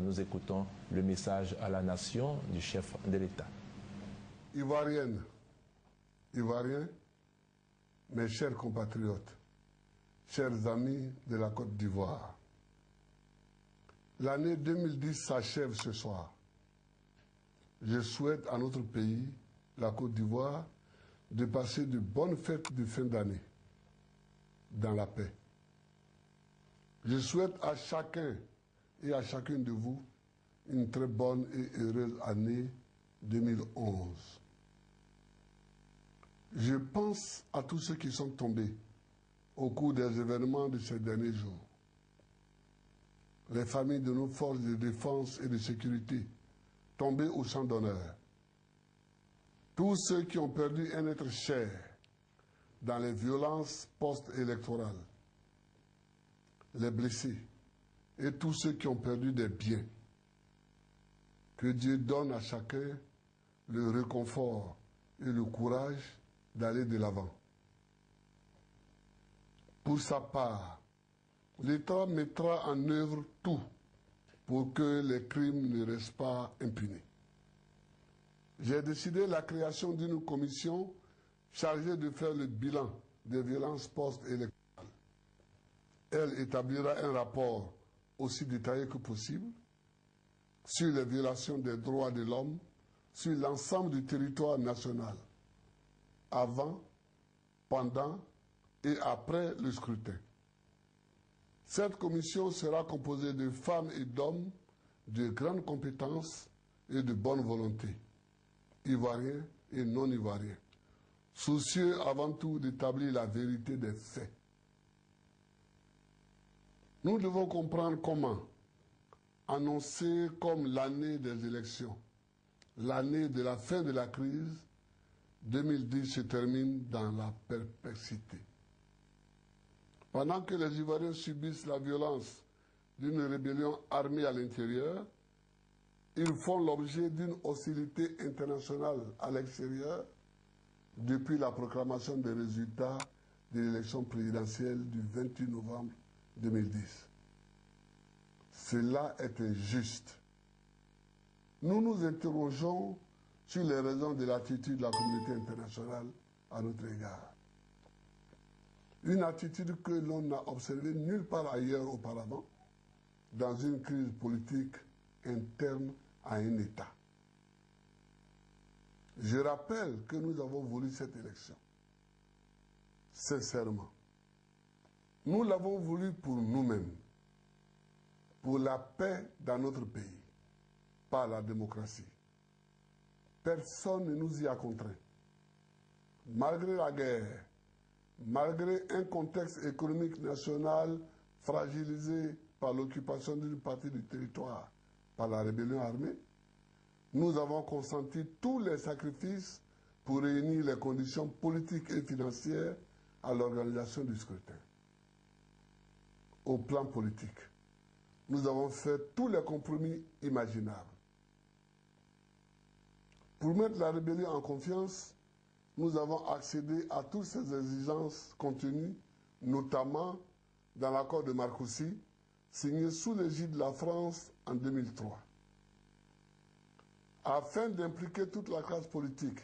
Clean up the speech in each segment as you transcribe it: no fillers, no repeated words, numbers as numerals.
Nous écoutons le message à la nation du chef de l'État. Ivoiriennes, Ivoiriens, mes chers compatriotes, chers amis de la Côte d'Ivoire, l'année 2010 s'achève ce soir. Je souhaite à notre pays, la Côte d'Ivoire, de passer de bonnes fêtes de fin d'année dans la paix. Je souhaite à chacun et à chacune de vous une très bonne et heureuse année 2011. Je pense à tous ceux qui sont tombés au cours des événements de ces derniers jours. Les familles de nos forces de défense et de sécurité tombées au champ d'honneur. Tous ceux qui ont perdu un être cher dans les violences post-électorales. Les blessés et tous ceux qui ont perdu des biens. Que Dieu donne à chacun le réconfort et le courage d'aller de l'avant. Pour sa part, l'État mettra en œuvre tout pour que les crimes ne restent pas impunis. J'ai décidé la création d'une commission chargée de faire le bilan des violences post-électorales. Elle établira un rapport aussi détaillé que possible sur les violations des droits de l'homme sur l'ensemble du territoire national, avant, pendant et après le scrutin. Cette commission sera composée de femmes et d'hommes de grandes compétences et de bonne volonté, ivoiriens et non ivoiriens, soucieux avant tout d'établir la vérité des faits. Nous devons comprendre comment, annoncée comme l'année des élections, l'année de la fin de la crise, 2010 se termine dans la perplexité. Pendant que les Ivoiriens subissent la violence d'une rébellion armée à l'intérieur, ils font l'objet d'une hostilité internationale à l'extérieur depuis la proclamation des résultats de l'élection présidentielle du 28 novembre 2010. Cela est injuste. Nous nous interrogeons sur les raisons de l'attitude de la communauté internationale à notre égard. Une attitude que l'on n'a observée nulle part ailleurs auparavant dans une crise politique interne à un État. Je rappelle que nous avons voulu cette élection. Sincèrement. Nous l'avons voulu pour nous-mêmes, pour la paix dans notre pays, pas la démocratie. Personne ne nous y a contraints. Malgré la guerre, malgré un contexte économique national fragilisé par l'occupation d'une partie du territoire par la rébellion armée, nous avons consenti tous les sacrifices pour réunir les conditions politiques et financières à l'organisation du scrutin. Au plan politique, nous avons fait tous les compromis imaginables. Pour mettre la rébellion en confiance, nous avons accédé à toutes ces exigences contenues, notamment dans l'accord de Marcoussis, signé sous l'égide de la France en 2003. Afin d'impliquer toute la classe politique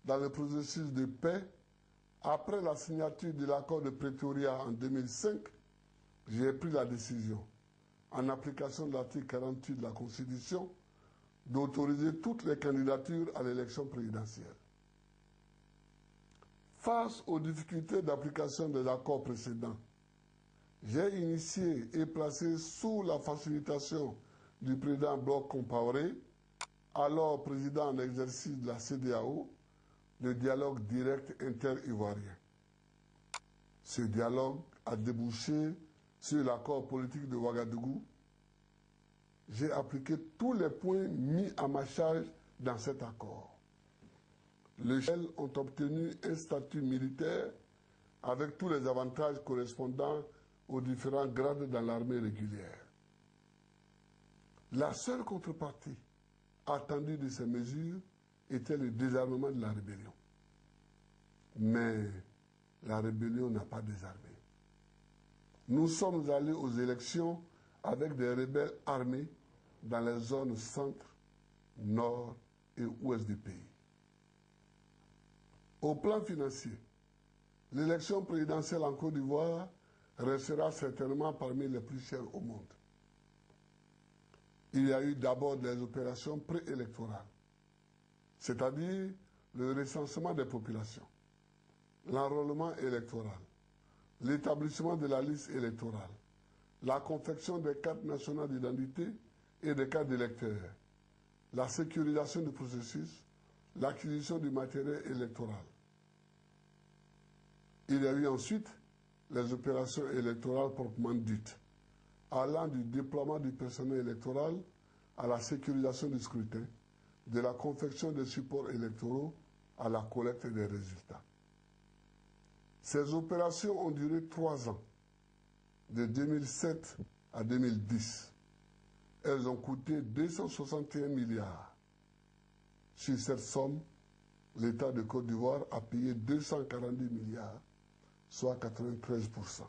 dans le processus de paix, après la signature de l'accord de Pretoria en 2005, j'ai pris la décision, en application de l'article 48 de la Constitution, d'autoriser toutes les candidatures à l'élection présidentielle. Face aux difficultés d'application des accords précédents, j'ai initié et placé sous la facilitation du président Bloch Compaoré, alors président en exercice de la CEDEAO, le dialogue direct inter-ivoirien. Ce dialogue a débouché sur l'accord politique de Ouagadougou. J'ai appliqué tous les points mis à ma charge dans cet accord. Les Sahel ont obtenu un statut militaire avec tous les avantages correspondant aux différents grades dans l'armée régulière. La seule contrepartie attendue de ces mesures était le désarmement de la rébellion. Mais la rébellion n'a pas désarmé. Nous sommes allés aux élections avec des rebelles armés dans les zones centre, nord et ouest du pays. Au plan financier, l'élection présidentielle en Côte d'Ivoire restera certainement parmi les plus chères au monde. Il y a eu d'abord des opérations préélectorales, c'est-à-dire le recensement des populations, l'enrôlement électoral, l'établissement de la liste électorale, la confection des cartes nationales d'identité et des cartes d'électeurs, la sécurisation du processus, l'acquisition du matériel électoral. Il y a eu ensuite les opérations électorales proprement dites, allant du déploiement du personnel électoral à la sécurisation du scrutin, de la confection des supports électoraux à la collecte des résultats. Ces opérations ont duré 3 ans, de 2007 à 2010. Elles ont coûté 261 milliards. Sur cette somme, l'État de Côte d'Ivoire a payé 242 milliards, soit 93%.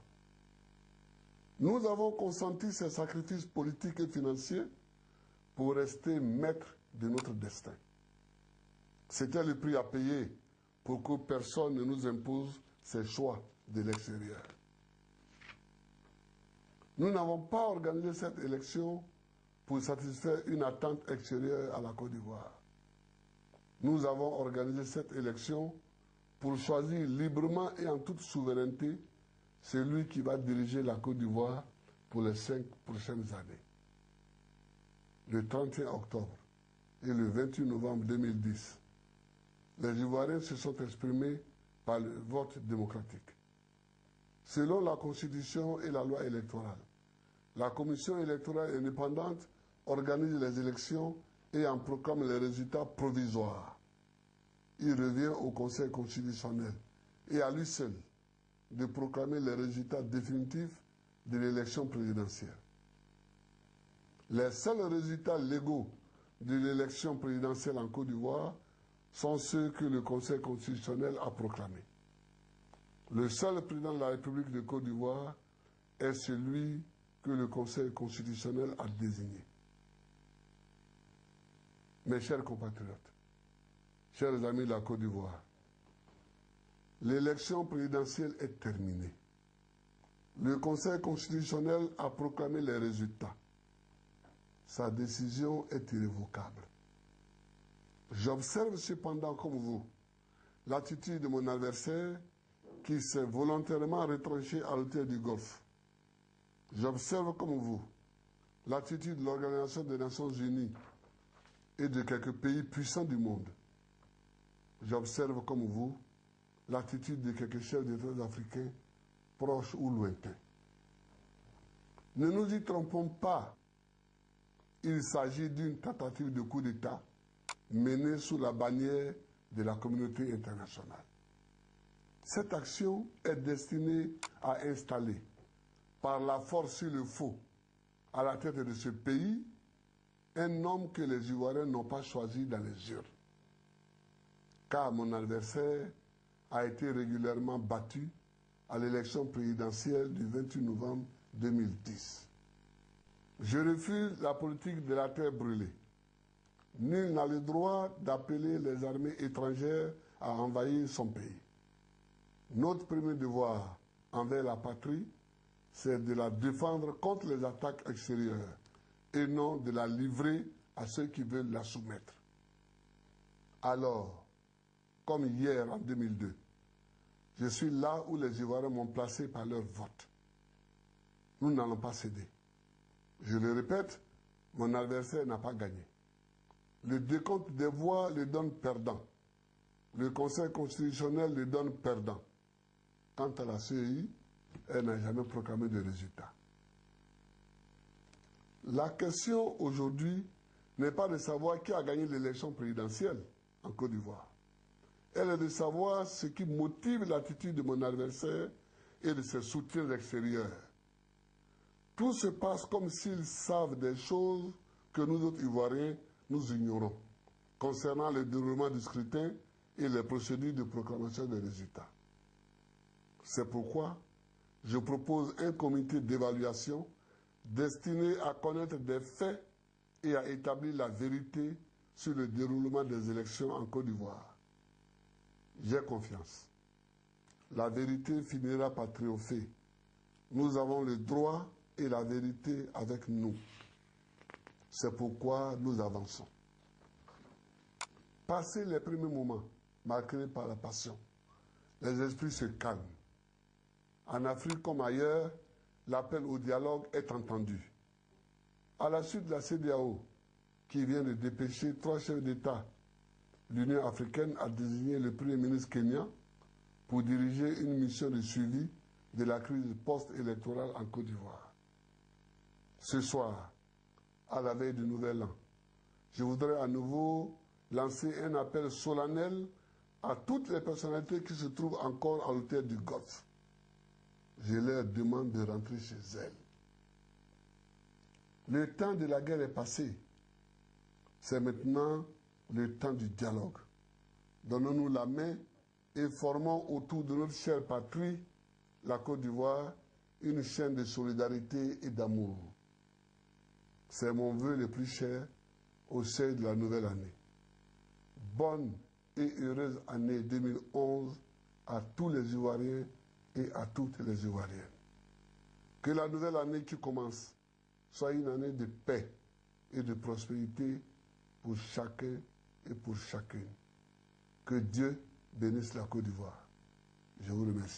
Nous avons consenti ces sacrifices politiques et financiers pour rester maîtres de notre destin. C'était le prix à payer pour que personne ne nous impose ses choix de l'extérieur. Nous n'avons pas organisé cette élection pour satisfaire une attente extérieure à la Côte d'Ivoire. Nous avons organisé cette élection pour choisir librement et en toute souveraineté celui qui va diriger la Côte d'Ivoire pour les 5 prochaines années. Le 31 octobre et le 28 novembre 2010, les Ivoiriens se sont exprimés par le vote démocratique. Selon la Constitution et la loi électorale, la Commission électorale indépendante organise les élections et en proclame les résultats provisoires. Il revient au Conseil constitutionnel et à lui seul de proclamer les résultats définitifs de l'élection présidentielle. Les seuls résultats légaux de l'élection présidentielle en Côte d'Ivoire sont ceux que le Conseil constitutionnel a proclamés. Le seul président de la République de Côte d'Ivoire est celui que le Conseil constitutionnel a désigné. Mes chers compatriotes, chers amis de la Côte d'Ivoire, l'élection présidentielle est terminée. Le Conseil constitutionnel a proclamé les résultats. Sa décision est irrévocable. J'observe cependant comme vous l'attitude de mon adversaire qui s'est volontairement retranché à l'hôtel du Golfe. J'observe comme vous l'attitude de l'Organisation des Nations Unies et de quelques pays puissants du monde. J'observe comme vous l'attitude de quelques chefs d'État africains proches ou lointains. Ne nous y trompons pas, il s'agit d'une tentative de coup d'État menée sous la bannière de la communauté internationale. Cette action est destinée à installer, par la force sur le faux, à la tête de ce pays, un homme que les Ivoiriens n'ont pas choisi dans les urnes. Car mon adversaire a été régulièrement battu à l'élection présidentielle du 28 novembre 2010. Je refuse la politique de la terre brûlée. Nul n'a le droit d'appeler les armées étrangères à envahir son pays. Notre premier devoir envers la patrie, c'est de la défendre contre les attaques extérieures et non de la livrer à ceux qui veulent la soumettre. Alors, comme hier en 2002, je suis là où les Ivoiriens m'ont placé par leur vote. Nous n'allons pas céder. Je le répète, mon adversaire n'a pas gagné. Le décompte des voix le donne perdant. Le Conseil constitutionnel le donne perdant. Quant à la CEI, elle n'a jamais proclamé de résultat. La question aujourd'hui n'est pas de savoir qui a gagné l'élection présidentielle en Côte d'Ivoire. Elle est de savoir ce qui motive l'attitude de mon adversaire et de ses soutiens extérieurs. Tout se passe comme s'ils savent des choses que nous autres Ivoiriens, nous ignorons, concernant le déroulement du scrutin et les procédures de proclamation des résultats. C'est pourquoi je propose un comité d'évaluation destiné à connaître des faits et à établir la vérité sur le déroulement des élections en Côte d'Ivoire. J'ai confiance. La vérité finira par triompher. Nous avons le droit et la vérité avec nous. C'est pourquoi nous avançons. Passé les premiers moments marqués par la passion, les esprits se calment. En Afrique comme ailleurs, l'appel au dialogue est entendu. À la suite de la CEDEAO, qui vient de dépêcher 3 chefs d'État, l'Union africaine a désigné le Premier ministre kenyan pour diriger une mission de suivi de la crise post-électorale en Côte d'Ivoire. Ce soir, à la veille du Nouvel An, je voudrais à nouveau lancer un appel solennel à toutes les personnalités qui se trouvent encore à l'autel du Golfe. Je leur demande de rentrer chez elles. Le temps de la guerre est passé. C'est maintenant le temps du dialogue. Donnons-nous la main et formons autour de notre chère patrie, la Côte d'Ivoire, une chaîne de solidarité et d'amour. C'est mon vœu le plus cher au sein de la nouvelle année. Bonne et heureuse année 2011 à tous les Ivoiriens et à toutes les Ivoiriennes. Que la nouvelle année qui commence soit une année de paix et de prospérité pour chacun et pour chacune. Que Dieu bénisse la Côte d'Ivoire. Je vous remercie.